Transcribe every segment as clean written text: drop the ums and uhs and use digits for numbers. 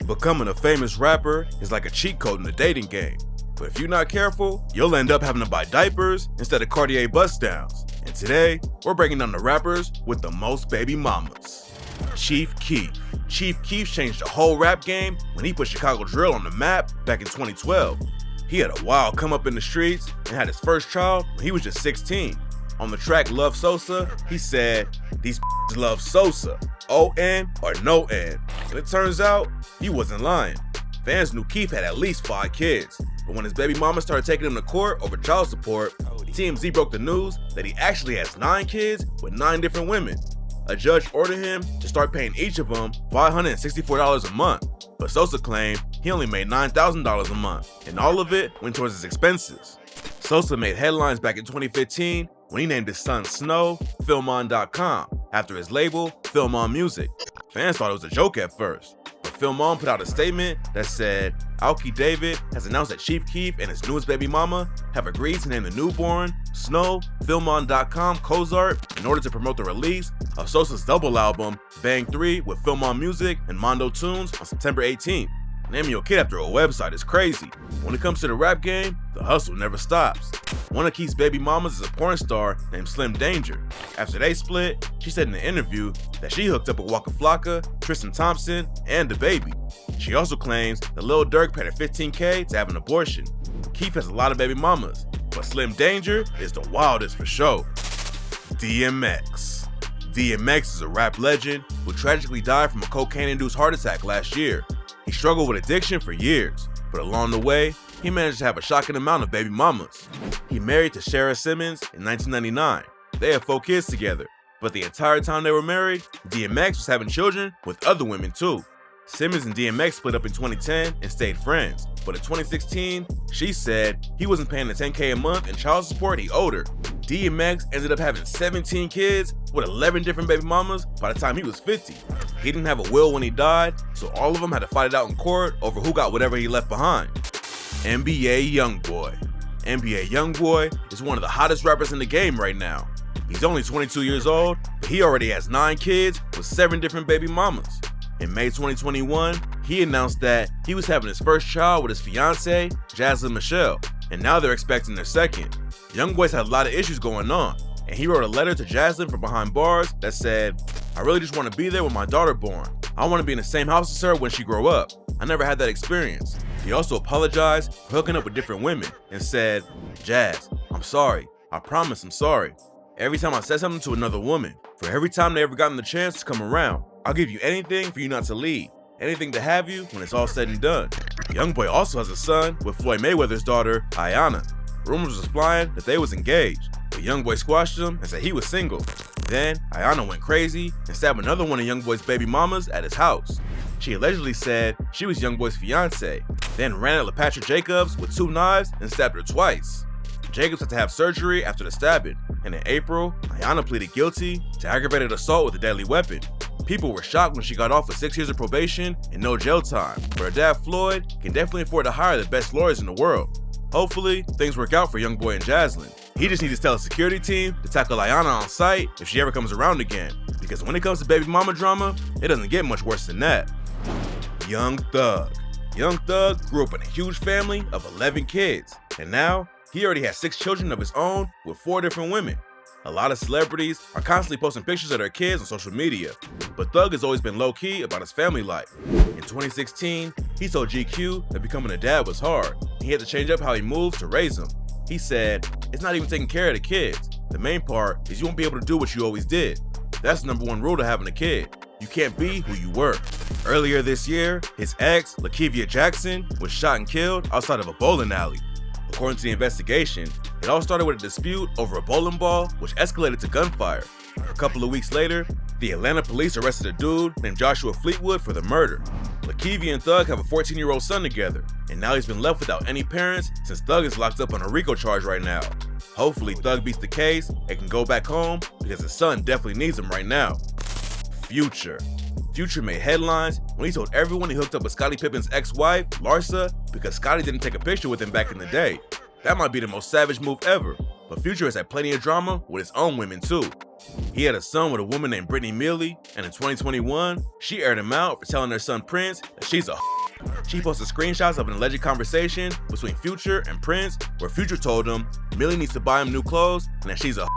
Becoming a famous rapper is like a cheat code in the dating game. But if you're not careful, you'll end up having to buy diapers instead of Cartier bust-downs. And today, we're breaking down the rappers with the most baby mamas. Chief Keef. Chief Keef changed the whole rap game when he put Chicago drill on the map back in 2012. He had a wild come up in the streets and had his first child when he was just 16. On the track Love Sosa, he said, "These love Sosa, O-N or no N." And it turns out, he wasn't lying. Fans knew Keef had at least 5 kids, but when his baby mama started taking him to court over child support, TMZ broke the news that he actually has 9 kids with 9 different women. A judge ordered him to start paying each of them $564 a month, but Sosa claimed he only made $9,000 a month, and all of it went towards his expenses. Sosa made headlines back in 2015 when he named his son Snow Filmon.com after his label, Film On Music. Fans thought it was a joke at first, but Film On put out a statement that said, Alki David has announced that Chief Keef and his newest baby mama have agreed to name the newborn Snow Filmon.com Cozart in order to promote the release of Sosa's double album, Bang 3 with Film On Music and Mondo Tunes on September 18th. Naming your kid after a website is crazy. When it comes to the rap game, the hustle never stops. One of Keef's baby mamas is a porn star named Slim Danger. After they split, she said in an interview that she hooked up with Waka Flocka, Tristan Thompson, and DaBaby. She also claims that Lil Durk paid her $15K to have an abortion. Keef has a lot of baby mamas, but Slim Danger is the wildest for sure. DMX. DMX is a rap legend who tragically died from a cocaine-induced heart attack last year. He struggled with addiction for years, but along the way, he managed to have a shocking amount of baby mamas. He married to Shara Simmons in 1999. They had 4 kids together, but the entire time they were married, DMX was having children with other women too. Simmons and DMX split up in 2010 and stayed friends, but in 2016, she said he wasn't paying the $10K a month in child support he owed her. DMX ended up having 17 kids with 11 different baby mamas by the time he was 50. He didn't have a will when he died, so all of them had to fight it out in court over who got whatever he left behind. NBA Youngboy. NBA Youngboy is one of the hottest rappers in the game right now. He's only 22 years old, but he already has 9 kids with 7 different baby mamas. In May 2021, he announced that he was having his first child with his fiancée, Jaslyn Michelle, and now they're expecting their second. Youngboy's had a lot of issues going on, and he wrote a letter to Jaslyn from behind bars that said, "I really just want to be there when my daughter born. I want to be in the same house as her when she grow up. I never had that experience." He also apologized for hooking up with different women and said, "Jazz, I'm sorry. I promise I'm sorry. Every time I said something to another woman, for every time they ever gotten the chance to come around, I'll give you anything for you not to leave, anything to have you when it's all said and done." Youngboy also has a son with Floyd Mayweather's daughter, Ayanna. Rumors was flying that they was engaged, but Youngboy squashed them and said he was single. Then, Ayanna went crazy and stabbed another one of Youngboy's baby mamas at his house. She allegedly said she was Youngboy's fiancée, then ran at LaPatrick Jacobs with 2 knives and stabbed her twice. Jacobs had to have surgery after the stabbing, and in April, Ayanna pleaded guilty to aggravated assault with a deadly weapon. People were shocked when she got off with 6 years of probation and no jail time, but her dad Floyd can definitely afford to hire the best lawyers in the world. Hopefully, things work out for Youngboy and Jaslyn. He just needs to tell a security team to tackle Ayanna on sight if she ever comes around again, because when it comes to baby mama drama, it doesn't get much worse than that. Young Thug. Young Thug grew up in a huge family of 11 kids, and now he already has 6 children of his own with 4 different women. A lot of celebrities are constantly posting pictures of their kids on social media, but Thug has always been low-key about his family life. In 2016, he told GQ that becoming a dad was hard. He had to change up how he moved to raise them. He said, "It's not even taking care of the kids. The main part is you won't be able to do what you always did. That's the number 1 rule to having a kid. You can't be who you were." Earlier this year, his ex, Lakeivia Jackson, was shot and killed outside of a bowling alley. According to the investigation, it all started with a dispute over a bowling ball, which escalated to gunfire. A couple of weeks later, the Atlanta police arrested a dude named Joshua Fleetwood for the murder. Lakeivia and Thug have a 14-year-old son together, and now he's been left without any parents since Thug is locked up on a RICO charge right now. Hopefully Thug beats the case and can go back home because his son definitely needs him right now. Future. Future made headlines when he told everyone he hooked up with Scottie Pippen's ex-wife, Larsa, because Scottie didn't take a picture with him back in the day. That might be the most savage move ever, but Future has had plenty of drama with his own women too. He had a son with a woman named Brittany Mealy, and in 2021, she aired him out for telling their son Prince that she's a She posted screenshots of an alleged conversation between Future and Prince, where Future told him Millie needs to buy him new clothes and that she's a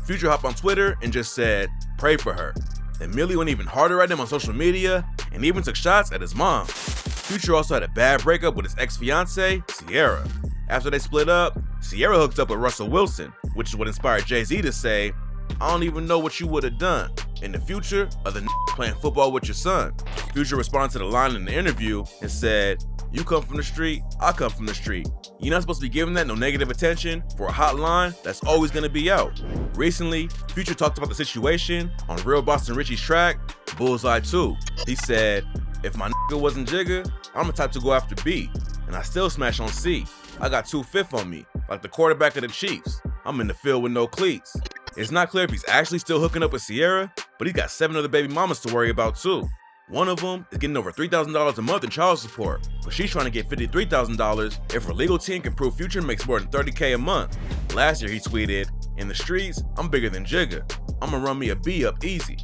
Future hopped on Twitter and just said, "Pray for her." Then Millie went even harder at him on social media and even took shots at his mom. Future also had a bad breakup with his ex-fiancée, Ciara. After they split up, Ciara hooked up with Russell Wilson, which is what inspired Jay-Z to say, "I don't even know what you would have done in the future other than playing football with your son." Future responded to the line in the interview and said, "You come from the street, I come from the street. You're not supposed to be giving that no negative attention for a hot line that's always gonna be out." Recently, Future talked about the situation on Real Boston Richie's track, Bullseye 2. He said, "If my nigga wasn't Jigga, I'm the type to go after B, and I still smash on C. I got 2/5 on me, like the quarterback of the Chiefs. I'm in the field with no cleats." It's not clear if he's actually still hooking up with Ciara, but he's got 7 other baby mamas to worry about too. One of them is getting over $3,000 a month in child support, but she's trying to get $53,000 if her legal team can prove Future makes more than $30K a month. Last year he tweeted, "In the streets, I'm bigger than Jigga. I'ma run me a B up easy."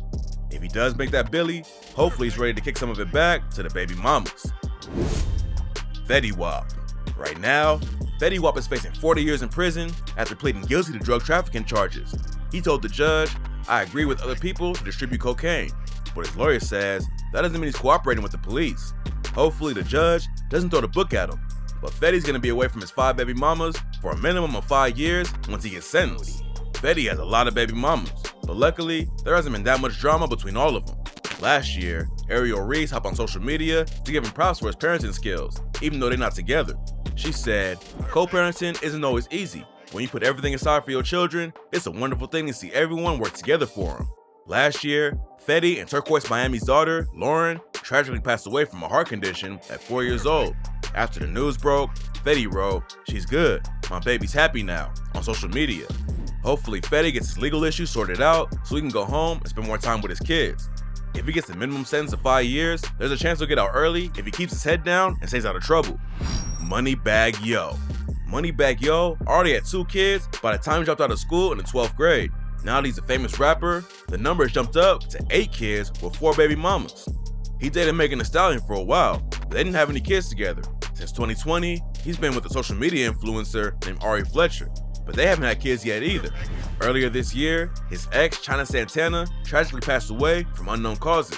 If he does make that Billy, hopefully he's ready to kick some of it back to the baby mamas. Fetty Wap. Right now, Fetty Wap is facing 40 years in prison after pleading guilty to drug trafficking charges. He told the judge, "I agree with other people to distribute cocaine," but his lawyer says that doesn't mean he's cooperating with the police. Hopefully the judge doesn't throw the book at him, but Fetty's gonna be away from his 5 baby mamas for a minimum of 5 years once he gets sentenced. Fetty has a lot of baby mamas, but luckily there hasn't been that much drama between all of them. Last year, Ariel Reese hopped on social media to give him props for his parenting skills, even though they're not together. She said, "Co-parenting isn't always easy. When you put everything aside for your children, it's a wonderful thing to see everyone work together for them." Last year, Fetty and Turquoise Miami's daughter, Lauren, tragically passed away from a heart condition at 4 years old. After the news broke, Fetty wrote, "She's good. My baby's happy now," on social media. Hopefully Fetty gets his legal issues sorted out so he can go home and spend more time with his kids. If he gets a minimum sentence of 5 years, there's a chance he'll get out early if he keeps his head down and stays out of trouble. Moneybagg Yo. Moneybagg Yo already had 2 kids by the time he dropped out of school in the 12th grade. Now that he's a famous rapper, the number has jumped up to 8 kids with 4 baby mamas. He dated Megan Thee Stallion for a while, but they didn't have any kids together. Since 2020, he's been with a social media influencer named Ari Fletcher, but they haven't had kids yet either. Earlier this year, his ex, China Santana, tragically passed away from unknown causes.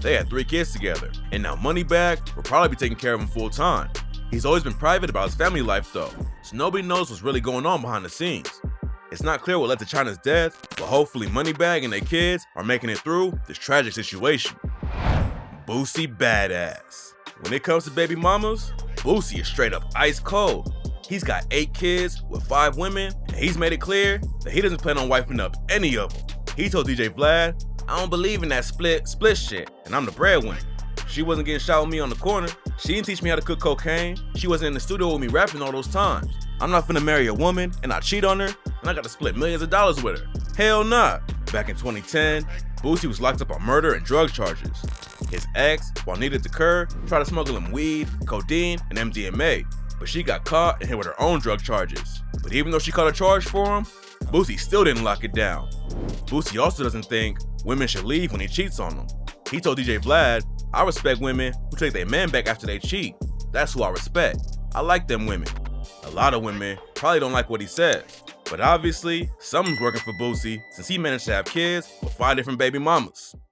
They had 3 kids together, and now Moneybagg will probably be taking care of him full time. He's always been private about his family life though, so nobody knows what's really going on behind the scenes. It's not clear what led to China's death, but hopefully Moneybagg and their kids are making it through this tragic situation. Boosie Badass. When it comes to baby mamas, Boosie is straight up ice cold. He's got 8 kids with 5 women, and he's made it clear that he doesn't plan on wiping up any of them. He told DJ Vlad, "I don't believe in that split shit, and I'm the breadwinner. She wasn't getting shot with me on the corner. She didn't teach me how to cook cocaine. She wasn't in the studio with me rapping all those times. I'm not finna marry a woman and I cheat on her, and I gotta split millions of dollars with her. Hell nah." Back in 2010, Boosie was locked up on murder and drug charges. His ex, Juanita Decker, tried to smuggle him weed, codeine, and MDMA, but she got caught and hit with her own drug charges. But even though she caught a charge for him, Boosie still didn't lock it down. Boosie also doesn't think women should leave when he cheats on them. He told DJ Vlad, "I respect women who take their man back after they cheat. That's who I respect. I like them women." A lot of women probably don't like what he says, but obviously something's working for Boosie since he managed to have kids with 5 different baby mamas.